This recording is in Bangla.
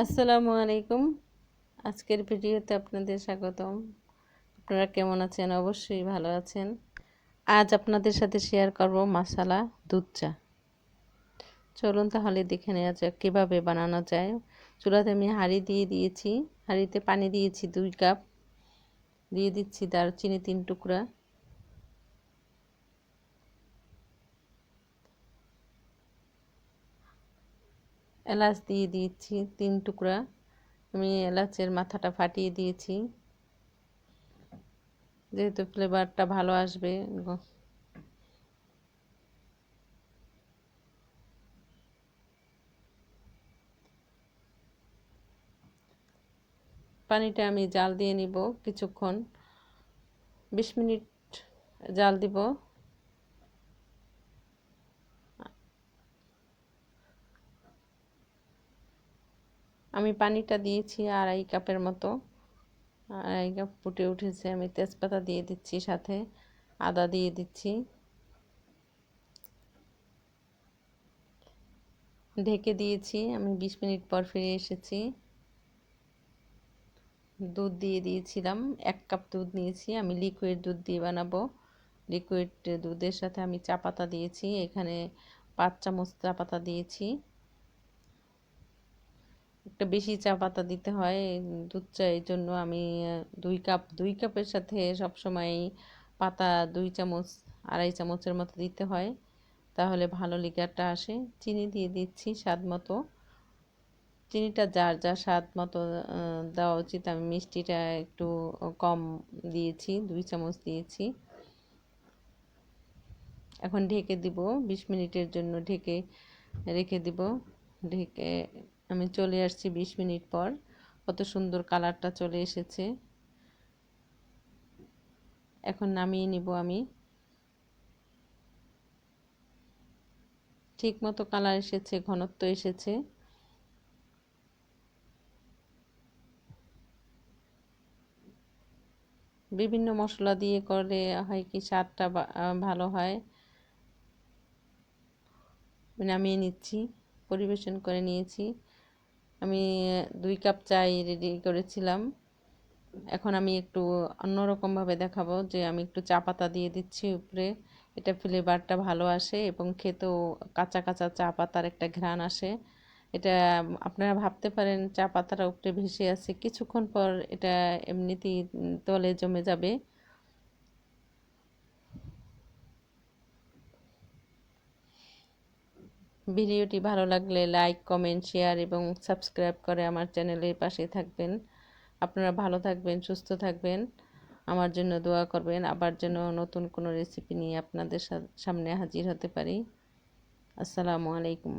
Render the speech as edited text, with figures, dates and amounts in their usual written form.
আসসালামু আলাইকুম। আজকের ভিডিওতে আপনাদের স্বাগতম। আপনারা কেমন আছেন? অবশ্যই ভালো আছেন। আজ আপনাদের সাথে শেয়ার করব মাসালা দুধ চা। চলুন তাহলে দেখে নেওয়া যাক কীভাবে বানানো যায়। চুলাতে আমি হাঁড়ি দিয়ে দিয়েছি, হাঁড়িতে পানি দিয়েছি 2 কাপ, দিয়ে দিচ্ছি দারচিনি 3 টুকরা, এলাচ দিয়ে দিয়েছি 3 টুকরা। আমি এলাচের মাথাটা ফাটিয়ে দিয়েছি যেহেতু ফ্লেভারটা ভালো আসবে। পানিটা আমি জাল দিয়ে নিব কিছুক্ষণ, 20 মিনিট জাল দিব। আমি পানিটা দিয়েছি 2.5 কাপের মতো, 2.5 কাপ ফুটে উঠেছে। আমি তেজপাতা দিয়ে দিচ্ছি, সাথে আদা দিয়ে দিচ্ছি, ঢেকে দিয়েছি। আমি 20 মিনিট পর ফিরে এসেছি। দুধ দিয়ে দিয়েছিলাম, 1 কাপ দুধ নিয়েছি। আমি লিকুইড দুধ দিয়ে বানাবো। লিকুইড দুধের সাথে আমি চা পাতা দিয়েছি, এখানে 5 চামচ চা পাতা দিয়েছি। একটা বেশি চা পাতা দিতে হয় দুধ চা, এই জন্য আমি 2 কাপের সাথে সবসময় পাতা 2 চামচ 2.5 চামচের মতো দিতে হয়, তাহলে ভালো লিকারটা আসে। চিনি দিয়ে দিচ্ছি স্বাদ মতো। চিনিটা যার যার স্বাদ মতো দেওয়া উচিত। আমি মিষ্টিটা একটু কম দিয়েছি, 2 চামচ দিয়েছি। এখন ঢেকে দিব, 20 মিনিটের জন্য ঢেকে রেখে দিব। ঢেকে আমি চলে আসছি 20 মিনিট পর। কত সুন্দর কালারটা চলে এসেছে। এখন নামিয়ে নিব আমি। ঠিক মতো কালার এসেছে, ঘনত্ব এসেছে। বিভিন্ন মশলা দিয়ে করলে হয় কি স্বাদটা ভালো হয়। নামিয়ে নিচ্ছি, পরিবেশন করে নিয়েছি। আমি 2 কাপ চাই রেডি করেছিলাম। এখন আমি একটু অন্যরকমভাবে দেখাবো, যে আমি একটু চা পাতা দিয়ে দিচ্ছি উপরে। এটা ফ্লেভারটা ভালো আসে এবং খেতেও কাঁচা কাঁচা চা পাতার একটা ঘ্রাণ আসে। এটা আপনারা ভাবতে পারেন চা পাতাটা উপরে ভেসে আছে, কিছুক্ষণ পর এটা এমনিতেই তলে জমে যাবে। ভিডিওটি ভালো লাগলে লাইক, কমেন্ট, শেয়ার এবং সাবস্ক্রাইব করে আমার চ্যানেলের পাশে থাকবেন। আপনারা ভালো থাকবেন, সুস্থ থাকবেন, আমার জন্য দোয়া করবেন। আবার যেন নতুন কোনো রেসিপি নিয়ে আপনাদের সামনে হাজির হতে পারি। আসসালামু আলাইকুম।